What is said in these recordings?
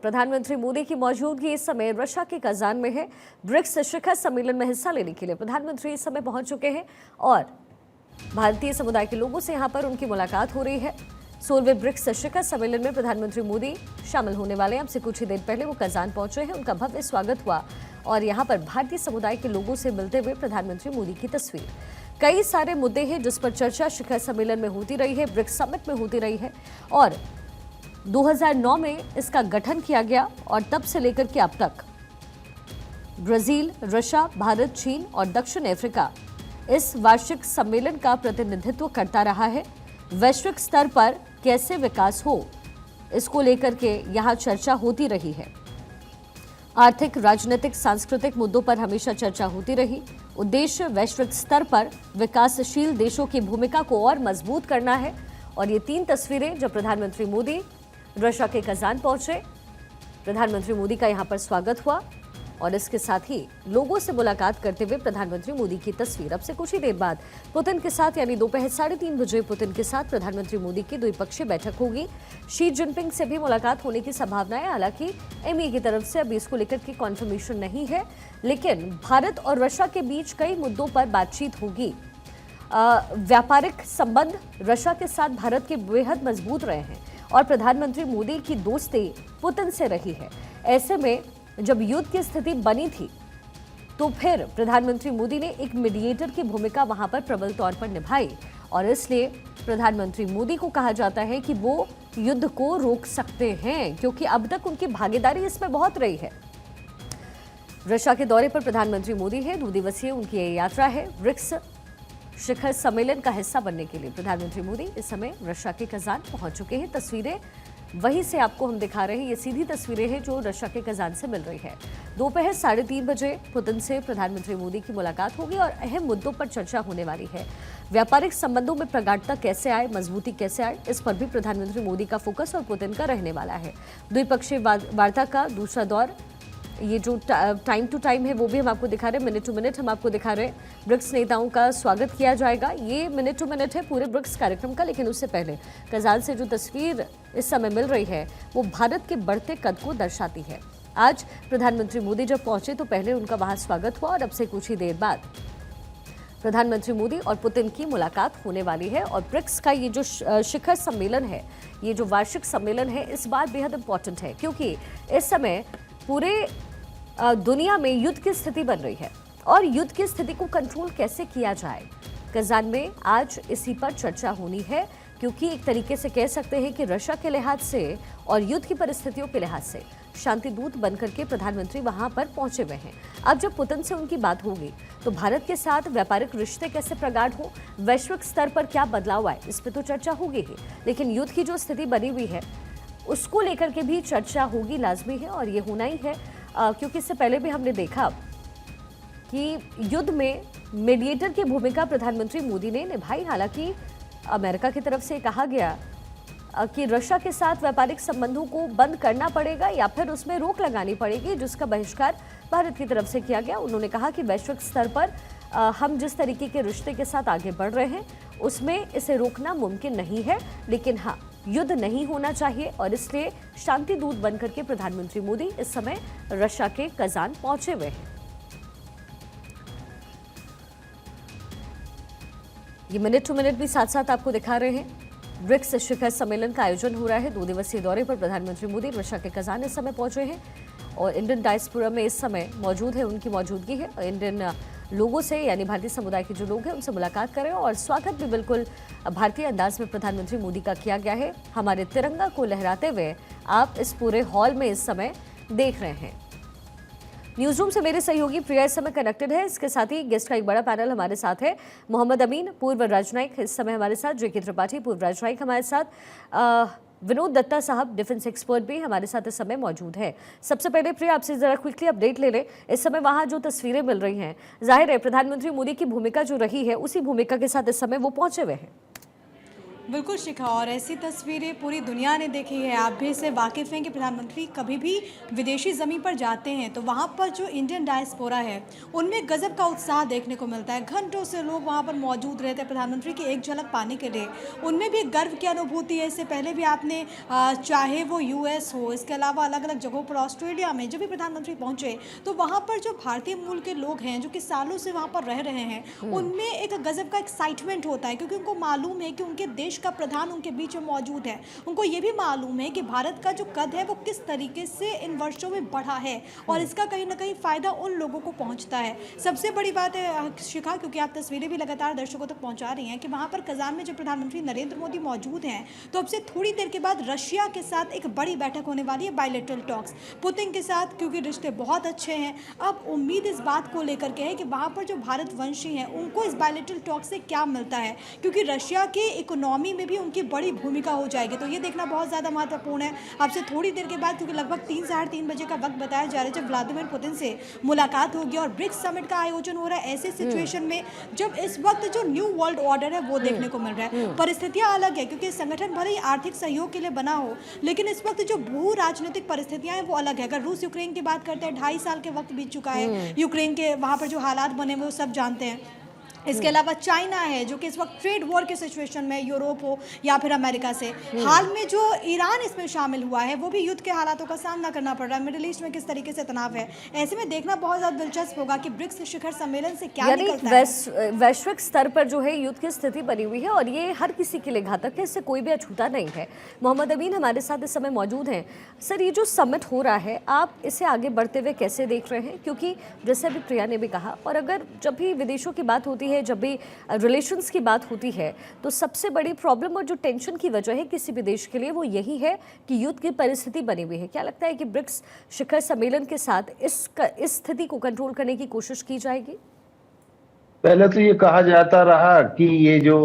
प्रधानमंत्री मोदी की मौजूदगी इस समय रशिया के कजान में है। ब्रिक्स शिखर सम्मेलन में हिस्सा लेने के लिए प्रधानमंत्री इस समय पहुंच चुके हैं और भारतीय समुदाय के लोगों से यहां पर उनकी मुलाकात हो रही है। 16वें ब्रिक्स शिखर सम्मेलन में प्रधानमंत्री मोदी शामिल होने वाले हैं। अब से कुछ ही देर पहले वो कजान पहुंचे हैं, उनका भव्य स्वागत हुआ और यहाँ पर भारतीय समुदाय के लोगों से मिलते हुए प्रधानमंत्री मोदी की तस्वीर। कई सारे मुद्दे हैं जिस पर चर्चा शिखर सम्मेलन में होती रही है, ब्रिक्स समिट में होती रही है और 2009 में इसका गठन किया गया और तब से लेकर के अब तक ब्राजील, रशिया, भारत, चीन और दक्षिण अफ्रीका इस वार्षिक सम्मेलन का प्रतिनिधित्व करता रहा है। वैश्विक स्तर पर कैसे विकास हो, इसको लेकर के यहाँ चर्चा होती रही है। आर्थिक, राजनीतिक, सांस्कृतिक मुद्दों पर हमेशा चर्चा होती रही। उद्देश्य वैश्विक स्तर पर विकासशील देशों की भूमिका को और मजबूत करना है। और ये 3 तस्वीरें जब प्रधानमंत्री मोदी रशिया के कजान पहुंचे, प्रधानमंत्री मोदी का यहां पर स्वागत हुआ और इसके साथ ही लोगों से मुलाकात करते हुए प्रधानमंत्री मोदी की तस्वीर। अब से कुछ ही देर बाद पुतिन के साथ यानी दोपहर 3:30 बजे पुतिन के साथ प्रधानमंत्री मोदी की द्विपक्षीय बैठक होगी। शी जिनपिंग से भी मुलाकात होने की संभावना है। हालांकि एमई की तरफ से अभी इसको लेकर के कॉन्फर्मेशन नहीं है, लेकिन भारत और रशिया के बीच कई मुद्दों पर बातचीत होगी। व्यापारिक संबंध रशिया के साथ भारत के बेहद मजबूत रहे हैं और प्रधानमंत्री मोदी की दोस्ती पुतिन से रही है। ऐसे में जब युद्ध की स्थिति बनी थी तो फिर प्रधानमंत्री मोदी ने एक मीडिएटर की भूमिका वहां पर प्रबल तौर पर निभाई और इसलिए प्रधानमंत्री मोदी को कहा जाता है कि वो युद्ध को रोक सकते हैं, क्योंकि अब तक उनकी भागीदारी इसमें बहुत रही है। रशिया के दौरे पर प्रधानमंत्री मोदी है, 2 दिवसीय उनकी ये यात्रा है। ब्रिक्स शिखर सम्मेलन का हिस्सा बनने के लिए प्रधानमंत्री मोदी इस समय रशिया के कजान पहुंच चुके हैं। तस्वीरें वहीं से आपको हम दिखा रहे हैं। ये सीधी तस्वीरें हैं जो रशिया के कजान से मिल रही है। दोपहर 3:30 बजे पुतिन से प्रधानमंत्री मोदी की मुलाकात होगी और अहम मुद्दों पर चर्चा होने वाली है। व्यापारिक संबंधों में प्रगाढ़ता कैसे आए, मजबूती कैसे आए, इस पर भी प्रधानमंत्री मोदी का फोकस और पुतिन का रहने वाला है। द्विपक्षीय वार्ता का दूसरा दौर, ये जो टाइम टू टाइम है वो भी हम आपको दिखा रहे हैं, मिनट टू मिनट हम आपको दिखा रहे हैं। ब्रिक्स नेताओं का स्वागत किया जाएगा। ये मिनट टू मिनट है पूरे ब्रिक्स कार्यक्रम का, लेकिन उससे पहले कजान से जो तस्वीर इस समय मिल रही है वो भारत के बढ़ते कद को दर्शाती है। आज प्रधानमंत्री मोदी जब पहुंचे तो पहले उनका वहां स्वागत हुआ और अब से कुछ ही देर बाद प्रधानमंत्री मोदी और पुतिन की मुलाकात होने वाली है। और ब्रिक्स का ये जो शिखर सम्मेलन है, ये जो वार्षिक सम्मेलन है, इस बार बेहद इंपॉर्टेंट है क्योंकि इस समय पूरे दुनिया में युद्ध की स्थिति बन रही है और युद्ध की स्थिति को कंट्रोल कैसे किया जाए, कजान में आज इसी पर चर्चा होनी है। क्योंकि एक तरीके से कह सकते हैं कि रशिया के लिहाज से और युद्ध की परिस्थितियों के लिहाज से शांति दूत बनकर के प्रधानमंत्री वहां पर पहुंचे हुए हैं। अब जब पुतिन से उनकी बात होगी तो भारत के साथ व्यापारिक रिश्ते कैसे प्रगाढ़ हो, वैश्विक स्तर पर क्या बदलाव आए, इस पर तो चर्चा होगी ही, लेकिन युद्ध की जो स्थिति बनी हुई है उसको लेकर के भी चर्चा होगी, लाजमी है और ये होना ही है। क्योंकि इससे पहले भी हमने देखा कि युद्ध में मीडिएटर की भूमिका प्रधानमंत्री मोदी ने निभाई। हालांकि अमेरिका की तरफ से कहा गया कि रशिया के साथ व्यापारिक संबंधों को बंद करना पड़ेगा या फिर उसमें रोक लगानी पड़ेगी, जिसका बहिष्कार भारत की तरफ से किया गया। उन्होंने कहा कि वैश्विक स्तर पर हम जिस तरीके के रिश्ते के साथ आगे बढ़ रहे हैं उसमें इसे रोकना मुमकिन नहीं है, लेकिन हाँ, युद्ध नहीं होना चाहिए और इसलिए शांति दूत बनकर के प्रधानमंत्री मोदी इस समय रशिया के कजान पहुंचे हुए हैं। ये मिनट टू मिनट भी साथ साथ आपको दिखा रहे हैं। ब्रिक्स शिखर सम्मेलन का आयोजन हो रहा है। 2 दिवसीय दौरे पर प्रधानमंत्री मोदी रशिया के कजान इस समय पहुंचे हैं और इंडियन डायस्पोरा में इस समय मौजूद है, उनकी मौजूदगी है। इंडियन लोगों से यानी भारतीय समुदाय के जो लोग हैं उनसे मुलाकात करें और स्वागत भी बिल्कुल भारतीय अंदाज में प्रधानमंत्री मोदी का किया गया है। हमारे तिरंगा को लहराते हुए आप इस पूरे हॉल में इस समय देख रहे हैं। न्यूज रूम से मेरे सहयोगी प्रिया इस समय कनेक्टेड है। इसके साथ ही गेस्ट का एक बड़ा पैनल हमारे साथ है। मोहम्मद अमीन, पूर्व राजनयिक, इस समय हमारे साथ। जेके त्रिपाठी, पूर्व राजनयिक, हमारे साथ। विनोद दत्ता साहब, डिफेंस एक्सपर्ट, भी हमारे साथ इस समय मौजूद है। सबसे पहले प्रिया आपसे जरा क्विकली अपडेट ले लें। इस समय वहां जो तस्वीरें मिल रही हैं, जाहिर है प्रधानमंत्री मोदी की भूमिका जो रही है उसी भूमिका के साथ इस समय वो पहुंचे हुए हैं। बिल्कुल शिखा, और ऐसी तस्वीरें पूरी दुनिया ने देखी है। आप भी इससे वाकिफ़ हैं कि प्रधानमंत्री कभी भी विदेशी ज़मीन पर जाते हैं तो वहाँ पर जो इंडियन डायस्पोरा है उनमें गजब का उत्साह देखने को मिलता है। घंटों से लोग वहाँ पर मौजूद रहते हैं प्रधानमंत्री की एक झलक पाने के लिए। उनमें भी एक गर्व की अनुभूति है। इससे पहले भी आपने चाहे वो यूएस हो, इसके अलावा अलग अलग जगहों पर ऑस्ट्रेलिया में जब भी प्रधानमंत्री पहुँचे तो वहाँ पर जो भारतीय मूल के लोग हैं जो कि सालों से वहाँ पर रह रहे हैं, उनमें एक गजब का एक्साइटमेंट होता है, क्योंकि उनको मालूम है कि उनके देश का प्रधान उनके बीच में मौजूद है। उनको ये भी मालूम है कि भारत का जो कद है वो किस तरीके से इन वर्षों में बढ़ा है और इसका कहीं ना कहीं फ़ायदा उन लोगों को पहुंचता है। सबसे बड़ी बात है शिखा, क्योंकि आप तस्वीरें भी लगातार दर्शकों तक पहुंचा रही हैं कि वहाँ पर कजान में जब प्रधानमंत्री नरेंद्र मोदी मौजूद हैं तो अब से थोड़ी देर के बाद रशिया के साथ एक बड़ी बैठक होने वाली है, बायलैटरल टॉक्स पुतिन के साथ, क्योंकि रिश्ते बहुत अच्छे हैं। अब उम्मीद इस बात को लेकर के है कि वहाँ पर जो भारतवंशी हैं उनको इस बायलैटरल टॉक से क्या मिलता है, क्योंकि रशिया की इकोनॉमी में भी उनकी बड़ी भूमिका हो जाएगी। तो ये देखना बहुत ज़्यादा महत्वपूर्ण है। आपसे थोड़ी देर के बाद, क्योंकि लगभग 3-3:30 बजे का वक्त बताया जा रहा है, जब व्लादिमीर पुतिन से मुलाकात होगी और ब्रिक्स समिट का आयोजन हो रहा है, ऐसे सिचुएशन में जब इस वक्त जो न्यू वर्ल्ड ऑर्डर है वो देखने को मिल रहा है। परिस्थितियाँ अलग है, क्योंकि संगठन भले ही आर्थिक सहयोग के लिए बना हो, लेकिन इस वक्त जो भू राजनीतिक परिस्थितियाँ हैं वो अलग है। अगर रूस यूक्रेन की बात करते हैं, 2.5 साल के वक्त बीत चुका है, यूक्रेन के वहाँ पर जो हालात बने हुए वो सब जानते हैं। इसके अलावा चाइना है जो कि इस वक्त ट्रेड वॉर के सिचुएशन में, यूरोप हो या फिर अमेरिका से। हाल में जो ईरान इसमें शामिल हुआ है वो भी युद्ध के हालातों का सामना करना पड़ रहा है। मिडिल ईस्ट में किस तरीके से तनाव है, ऐसे में देखना बहुत ज़्यादा दिलचस्प होगा कि ब्रिक्स शिखर सम्मेलन से क्या निकलता है। वैश्विक स्तर पर जो है युद्ध की स्थिति बनी हुई है और ये हर किसी के लिए घातक है, इससे कोई भी अछूता नहीं है। मोहम्मद अमीन हमारे साथ इस समय मौजूद हैं। सर, ये जो समिट हो रहा है, आप इसे आगे बढ़ते हुए कैसे देख रहे हैं? क्योंकि जैसे अभी प्रिया ने भी कहा, और अगर जब भी विदेशों की बात होती है, जब भी रिलेशंस की बात होती है, तो सबसे बड़ी प्रॉब्लम और जो टेंशन की वजह है किसी भी देश के लिए वो यही है कि युद्ध की परिस्थिति बनी हुई है। क्या लगता है कि ब्रिक्स शिखर सम्मेलन के साथ इस स्थिति को कंट्रोल करने की कोशिश की जाएगी? पहले तो ये कहा जाता रहा कि ये जो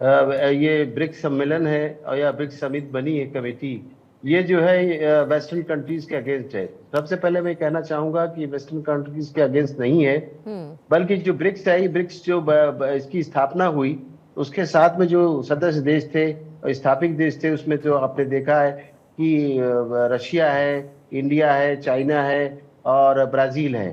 ये ब्रिक्स सम्मेलन है और या ब्रिक्स समिट बनी है कमेटी, ये जो है वेस्टर्न कंट्रीज के अगेंस्ट है। सबसे पहले मैं कहना चाहूंगा कि वेस्टर्न कंट्रीज के अगेंस्ट नहीं है, बल्कि जो ब्रिक्स है, ब्रिक्स जो इसकी स्थापना हुई उसके साथ में जो सदस्य देश थे, स्थापित देश थे, उसमें तो आपने देखा है कि रशिया है, इंडिया है, चाइना है और ब्राजील है।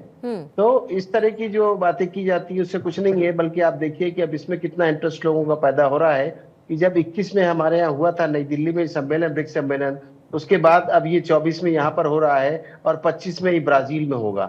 तो इस तरह की जो बातें की जाती है उससे कुछ नहीं है, बल्कि आप देखिए कि अब इसमें कितना इंटरेस्ट लोगों का पैदा हो रहा है कि जब 21 में हमारे यहाँ हुआ था नई दिल्ली में सम्मेलन, ब्रिक्स सम्मेलन, उसके बाद अब ये 24 में यहाँ पर हो रहा है और 25 में ही ब्राजील में होगा।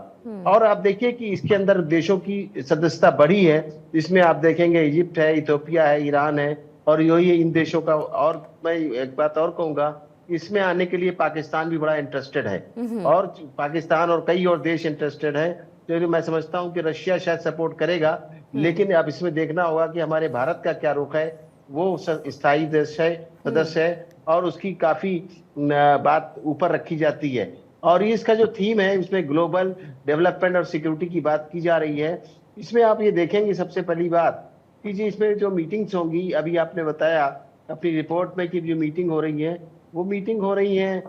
और आप देखिए कि इसके अंदर देशों की सदस्यता बढ़ी है। इसमें आप देखेंगे इजिप्ट है, इथियोपिया है, ईरान है और यही इन देशों का। और मैं एक बात और कहूंगा, इसमें आने के लिए पाकिस्तान भी बड़ा इंटरेस्टेड है और पाकिस्तान और कई और देश इंटरेस्टेड है। तो मैं समझता हूं कि रशिया शायद सपोर्ट करेगा, लेकिन अब इसमें देखना होगा कि हमारे भारत का क्या रुख है। वो स्थायी देश है, सदस्य है और उसकी काफी बात ऊपर रखी जाती है। और ये इसका जो थीम है इसमें ग्लोबल डेवलपमेंट और सिक्योरिटी की बात की जा रही है। इसमें आप ये देखेंगे सबसे पहली बात कि जी इसमें जो मीटिंग्स होंगी, अभी आपने बताया अपनी रिपोर्ट में कि जो मीटिंग हो रही है वो मीटिंग हो रही है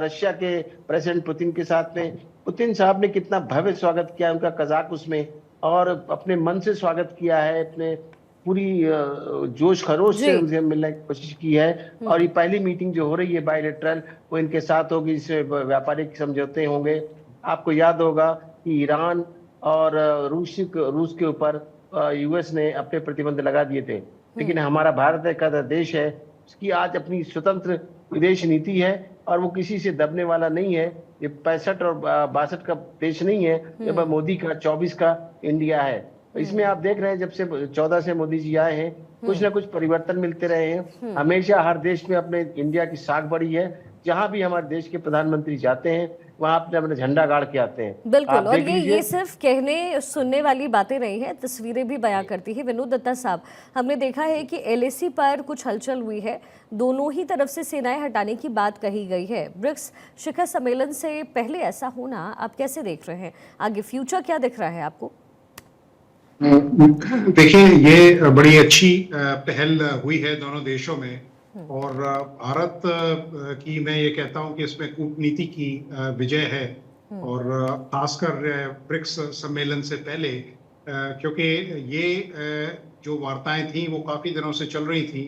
रशिया के प्रेसिडेंट पुतिन के साथ में। पुतिन साहब ने कितना भव्य स्वागत किया उनका कजाक उसमें, और अपने मन से स्वागत किया है, अपने पूरी जोश खरोश से उनसे मिलने की कोशिश की है। और ये पहली मीटिंग जो हो रही है बायलैटरल, वो इनके साथ होगी, जिसमें व्यापारिक समझौते होंगे। आपको याद होगा कि ईरान और रूस के ऊपर यूएस ने अपने प्रतिबंध लगा दिए थे, लेकिन हमारा भारत एक देश है, उसकी आज अपनी स्वतंत्र विदेश नीति है और वो किसी से दबने वाला नहीं है। ये 65 और 62 का देश नहीं है, ये मोदी का 24 का इंडिया है। इसमें आप देख रहे हैं जब से 14 से मोदी जी आए हैं, कुछ ना कुछ परिवर्तन मिलते रहे हैं। हमेशा हर देश में अपने इंडिया की साख बढ़ी है। जहां भी हमारे देश के प्रधानमंत्री जाते हैं वहां अपने अपने झंडा गाड़ के आते हैं। बिल्कुल, और ये सिर्फ कहने सुनने वाली बातें नहीं है, तस्वीरें भी बयां करती है। विनोद दत्ता साहब, हमने देखा है कि एलएसी पर कुछ हलचल हुई है, दोनों ही तरफ से सेनाएं हटाने की बात कही गई है। ब्रिक्स शिखर सम्मेलन से पहले ऐसा होना आप कैसे देख रहे हैं? आगे फ्यूचर क्या दिख रहा है आपको? देखिए, ये बड़ी अच्छी पहल हुई है दोनों देशों में, और भारत की मैं ये कहता हूं कि इसमें कूटनीति की विजय है। और खासकर ब्रिक्स सम्मेलन से पहले, क्योंकि ये जो वार्ताएं थी वो काफी दिनों से चल रही थी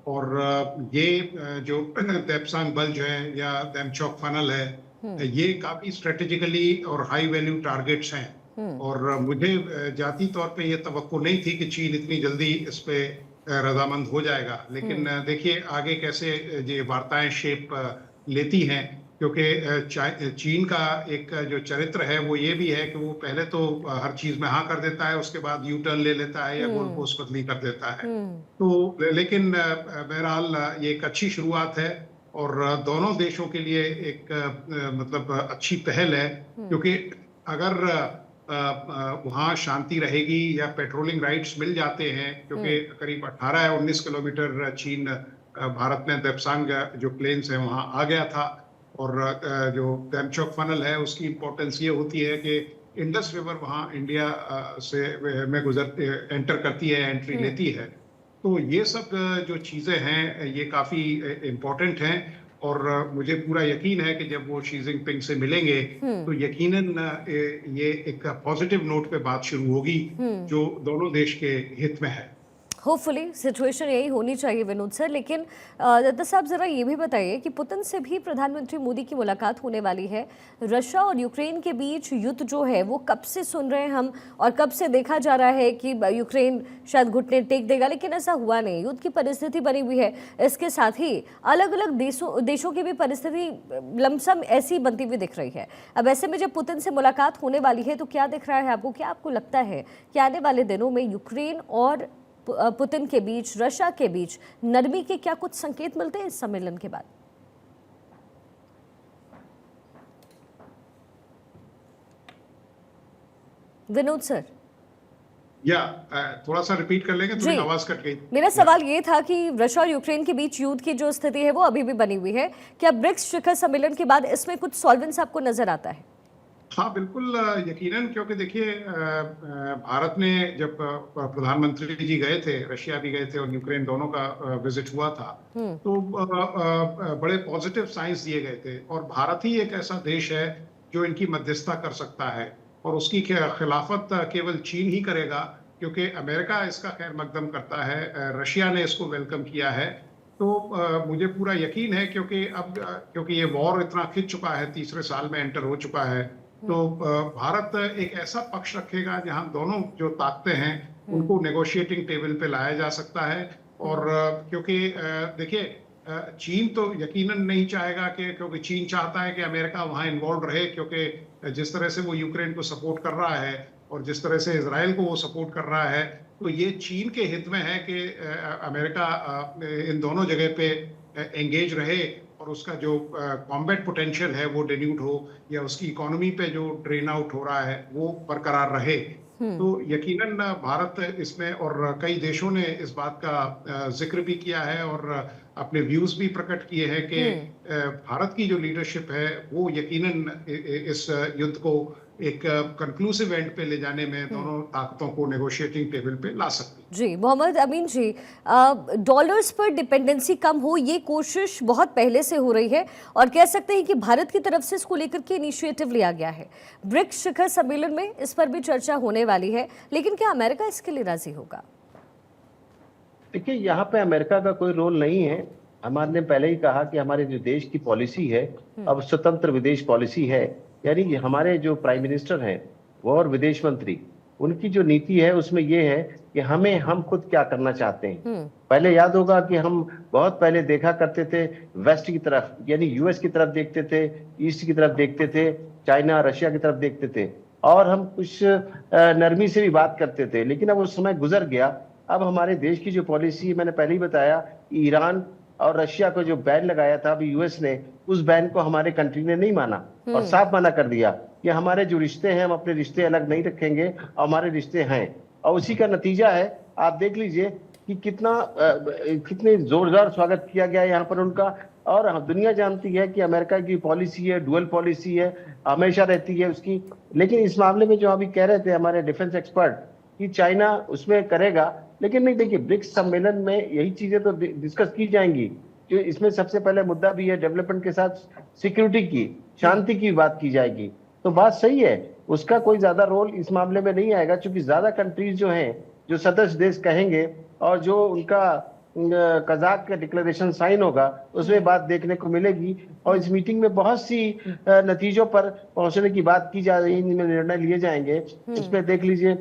और ये जो देप्सांग बल्ज है या देमचौक फनल है, ये काफी स्ट्रेटेजिकली और हाई वैल्यू टारगेट्स हैं। और मुझे जाती तौर पे ये तवक्को नहीं थी कि चीन इतनी जल्दी इस पे रजामंद हो जाएगा, लेकिन देखिए आगे कैसे ये वार्ताएं शेप लेती हैं, क्योंकि चीन का एक जो चरित्र है वो ये भी है कि वो पहले तो हर चीज में हाँ कर देता है, उसके बाद यू टर्न ले लेता है या गोलपोस्ट बदली कर देता है। तो लेकिन बहरहाल ये एक अच्छी शुरुआत है और दोनों देशों के लिए एक मतलब अच्छी पहल है, क्योंकि अगर वहाँ शांति रहेगी या पेट्रोलिंग राइट्स मिल जाते हैं, क्योंकि करीब 18 या 19 किलोमीटर चीन भारत में देप्सांग जो प्लेन्स है वहाँ आ गया था। और जो देमचौक फनल है उसकी इम्पोर्टेंस ये होती है कि इंडस रिवर वहाँ इंडिया से में एंटर करती है, एंट्री लेती है। तो ये सब जो चीज़ें हैं ये काफ़ी इम्पोर्टेंट हैं और मुझे पूरा यकीन है कि जब वो शी जिनपिंग से मिलेंगे तो यकीनन ये एक पॉजिटिव नोट पे बात शुरू होगी जो दोनों देश के हित में है। होपफुली सिचुएशन यही होनी चाहिए विनोद सर। लेकिन दत्ता साहब ज़रा ये भी बताइए कि पुतिन से भी प्रधानमंत्री मोदी की मुलाकात होने वाली है। रशिया और यूक्रेन के बीच युद्ध जो है वो कब से सुन रहे हैं हम, और कब से देखा जा रहा है कि यूक्रेन शायद घुटने टेक देगा, लेकिन ऐसा हुआ नहीं। युद्ध की परिस्थिति बनी हुई है। इसके साथ ही अलग अलग देशों की भी परिस्थिति लमसम ऐसी बनती हुई दिख रही है। अब ऐसे में जब पुतिन से मुलाकात होने वाली है तो क्या दिख रहा है आपको? क्या आपको लगता है कि आने वाले दिनों में यूक्रेन और पुतिन के बीच, रशिया के बीच नरमी के क्या कुछ संकेत मिलते हैं इस सम्मेलन के बाद? विनोद सर, या थोड़ा सा रिपीट कर लेंगे, थोड़ी आवाज कट गई। मेरा सवाल ये था कि रशिया और यूक्रेन के बीच युद्ध की जो स्थिति है वो अभी भी बनी हुई है। क्या ब्रिक्स शिखर सम्मेलन के बाद इसमें कुछ सॉल्वेंस आपको नजर आता है? हाँ बिल्कुल, यकीनन, क्योंकि देखिए भारत ने जब प्रधानमंत्री जी गए थे, रशिया भी गए थे और यूक्रेन, दोनों का विजिट हुआ था, तो बड़े पॉजिटिव साइंस दिए गए थे। और भारत ही एक ऐसा देश है जो इनकी मध्यस्थता कर सकता है और उसकी खिलाफत केवल चीन ही करेगा, क्योंकि अमेरिका इसका खैर मकदम करता है, रशिया ने इसको वेलकम किया है। तो मुझे पूरा यकीन है, क्योंकि ये वॉर इतना खिंच चुका है, तीसरे साल में एंटर हो चुका है, तो भारत एक ऐसा पक्ष रखेगा जहां दोनों जो ताकतें हैं उनको नेगोशिएटिंग टेबल पे लाया जा सकता है। और क्योंकि देखिए चीन तो यकीनन नहीं चाहेगा क्योंकि चीन चाहता है कि अमेरिका वहां इन्वॉल्व रहे, क्योंकि जिस तरह से वो यूक्रेन को सपोर्ट कर रहा है और जिस तरह से इजराइल को वो सपोर्ट कर रहा है, तो ये चीन के हित में है कि अमेरिका इन दोनों जगह पे एंगेज रहे और उसका जो कॉम्बैट पोटेंशियल है वो डिल्यूट हो, या उसकी इकोनॉमी पे जो ड्रेन आउट हो रहा है वो बरकरार रहे। तो यकीनन भारत इसमें, और कई देशों ने इस बात का जिक्र भी किया है और अपने व्यूज भी प्रकट किए हैं कि भारत की जो लीडरशिप है वो यकीनन इस युद्ध को एक कंक्लूसिव एंड पे ले जाने में दोनों ताकतों को नेगोशिएटिंग टेबल पे ला सकती है। जी मोहम्मद अमीन जी, डॉलर्स पर डिपेंडेंसी कम हो ये कोशिश बहुत पहले से हो रही है और कह सकते हैं कि भारत की तरफ से इसको लेकर के इनिशिएटिव लिया गया है। ब्रिक्स शिखर सम्मेलन में इस पर भी चर्चा होने वाली है, लेकिन क्या अमेरिका इसके लिए राजी होगा? देखिए, यहाँ पे अमेरिका का कोई रोल नहीं है। हमारे पहले ही कहा कि हमारे जो देश की पॉलिसी है अब स्वतंत्र विदेश पॉलिसी है, यानी हमारे जो प्राइम मिनिस्टर हैं वो और विदेश मंत्री, उनकी जो नीति है उसमें ये है कि हम खुद क्या करना चाहते हैं। पहले याद होगा कि हम बहुत पहले देखा करते थे वेस्ट की तरफ, यानी यूएस की तरफ देखते थे, ईस्ट की तरफ देखते थे, चाइना रशिया की तरफ देखते थे और हम कुछ नरमी से भी बात करते थे। लेकिन अब वो समय गुजर गया। अब हमारे देश की जो पॉलिसी, मैंने पहले ही बताया, ईरान और रशिया को जो बैन लगाया था अभी यूएस ने, उस बैन को हमारे कंट्री ने नहीं माना और साफ मना कर दिया कि हमारे जो रिश्ते हैं हम अपने रिश्ते अलग नहीं रखेंगे, हमारे रिश्ते हैं। और उसी का नतीजा है, आप देख लीजिए कि कितने जोरदार स्वागत किया गया यहाँ पर उनका। और दुनिया जानती है कि अमेरिका की पॉलिसी है, डुअल पॉलिसी है, हमेशा रहती है उसकी। लेकिन इस मामले में जो अभी कह रहे थे हमारे डिफेंस एक्सपर्ट कि चाइना उसमें करेगा, लेकिन नहीं, देखिए ब्रिक्स सम्मेलन में यही चीजें तो डिस्कस की जाएंगी। जो इसमें सबसे पहले मुद्दा भी है डेवलपमेंट के साथ सिक्योरिटी की, शांति की बात की जाएगी। तो बात सही है, उसका कोई ज्यादा रोल इस मामले में नहीं आएगा, क्योंकि ज्यादा कंट्रीज जो हैं, जो सदस्य देश कहेंगे और जो उनका कजाक का डिक्लेरेशन साइन होगा, उसमें बात देखने को मिलेगी। और इस मीटिंग में बहुत सी नतीजों पर पहुंचने की बात की जा रही है, इनमें निर्णय लिए जाएंगे। इसमें देख लीजिए,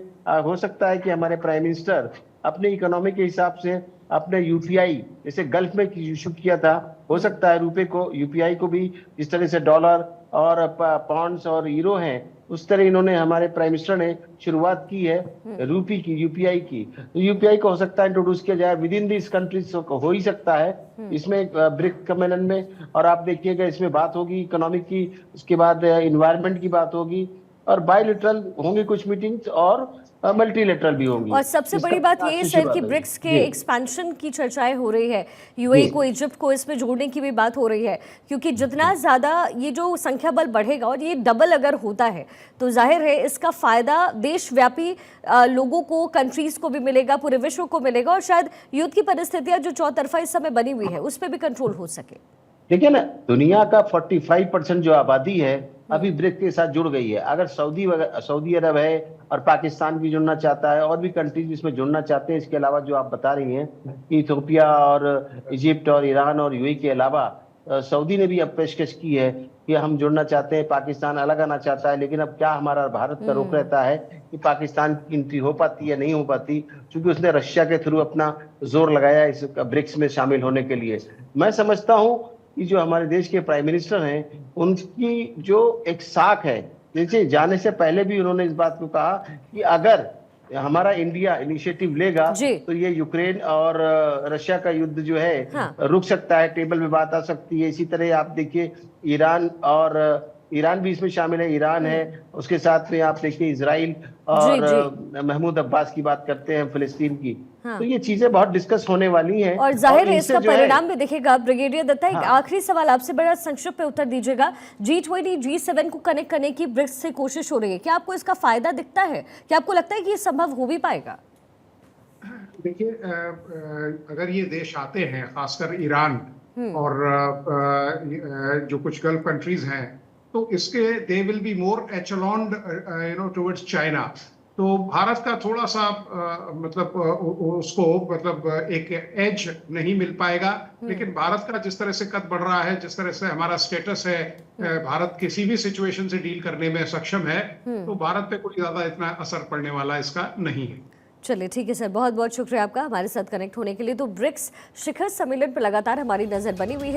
हो सकता है कि हमारे प्राइम मिनिस्टर अपने इकोनॉमी के हिसाब से अपने यूपीआई, जैसे गल्फ में इशू किया था, हो सकता है रुपए को, यूपीआई को भी जिस तरह से डॉलर और पाउंड्स और यूरो हैं, उस तरह इन्होंने, हमारे प्राइम मिनिस्टर ने शुरुआत की है रूपी की, यूपीआई की। तो यूपीआई को हो सकता है इंट्रोड्यूस किया जाए विद इन दिस कंट्रीज, हो ही सकता है इसमें ब्रिक्स सम्मेलन में। और आप देखिएगा इसमें बात होगी इकोनॉमिक की, उसके बाद इन्वायरमेंट की बात होगी, और बायलैटरल होंगी कुछ मीटिंग्स, और मल्टीलेटरल भी होंगी। और सबसे बड़ी बात ये है सर कि ब्रिक्स के एक्सपेंशन की चर्चाएं हो रही है, यूएई को, इजिप्ट को इसमें जोड़ने की भी बात हो रही है, क्योंकि जितना ज़्यादा ये जो संख्या बल बढ़ेगा और ये डबल अगर होता है तो जाहिर है इसका फ़ायदा देशव्यापी लोगों को, कंट्रीज़ को भी मिलेगा, पूरे विश्व को मिलेगा, और शायद युद्ध की परिस्थितियाँ जो चौतरफा इस समय बनी हुई है उस पर भी कंट्रोल हो सके। देखिए ना, दुनिया का 45% जो आबादी है अभी ब्रिक्स के साथ जुड़ गई है। अगर सऊदी अरब है, और पाकिस्तान भी जुड़ना चाहता है, और भी कंट्रीज इसमें जुड़ना चाहते हैं, इसके अलावा जो आप बता रही हैं कि इथियोपिया और इजिप्ट और ईरान और यूएई के अलावा सऊदी ने भी अब पेशकश की है कि हम जुड़ना चाहते हैं, पाकिस्तान अलग आना चाहता है। लेकिन अब क्या हमारा भारत का रुख रहता है कि पाकिस्तान की एंट्री हो पाती है, नहीं हो पाती, क्योंकि उसने रशिया के थ्रू अपना जोर लगाया इस ब्रिक्स में शामिल होने के लिए। मैं समझता हूँ कि जो हमारे देश के प्राइम मिनिस्टर हैं, उनकी जो एक साख है, जैसे जाने से पहले भी उन्होंने इस बात को कहा कि अगर हमारा इंडिया इनिशिएटिव लेगा तो ये यूक्रेन और रशिया का युद्ध जो है रुक सकता है, टेबल पे बात आ सकती है। इसी तरह आप देखिए ईरान भी इसमें शामिल है, ईरान है, उसके साथ में आप देखिए इजराइल और महमूद अब्बास की बात करते हैं, फिलिस्तीन की। तो ये चीजें बहुत डिस्कस होने वाली हैं, और जाहिर है इसका परिणाम भी दिखेगा। ब्रिगेडियर दत्ता, एक आखिरी सवाल आपसे, बड़ा संक्षिप्त में उत्तर दीजिएगा। G20 G7 को कनेक्ट करने की ब्रिक्स से कोशिश हो रही है, क्या आपको इसका फायदा दिखता है? क्या आपको लगता है कि ये संभव हो भी पाएगा? देखिए, अगर ये देश आते हैं, खासकर ईरान और जो कुछ गल्फ कंट्रीज हैं, तो इसके they will be more echeloned towards China. तो भारत का थोड़ा सा उसको एक एज नहीं मिल पाएगा। लेकिन भारत का जिस तरह से कद बढ़ रहा है, जिस तरह से हमारा स्टेटस है, भारत किसी भी सिचुएशन से डील करने में सक्षम है, तो भारत पे कोई ज्यादा इतना असर पड़ने वाला इसका नहीं है। चलिए ठीक है सर, बहुत बहुत शुक्रिया आपका हमारे साथ कनेक्ट होने के लिए। तो ब्रिक्स शिखर सम्मेलन पर लगातार हमारी नजर बनी हुई है।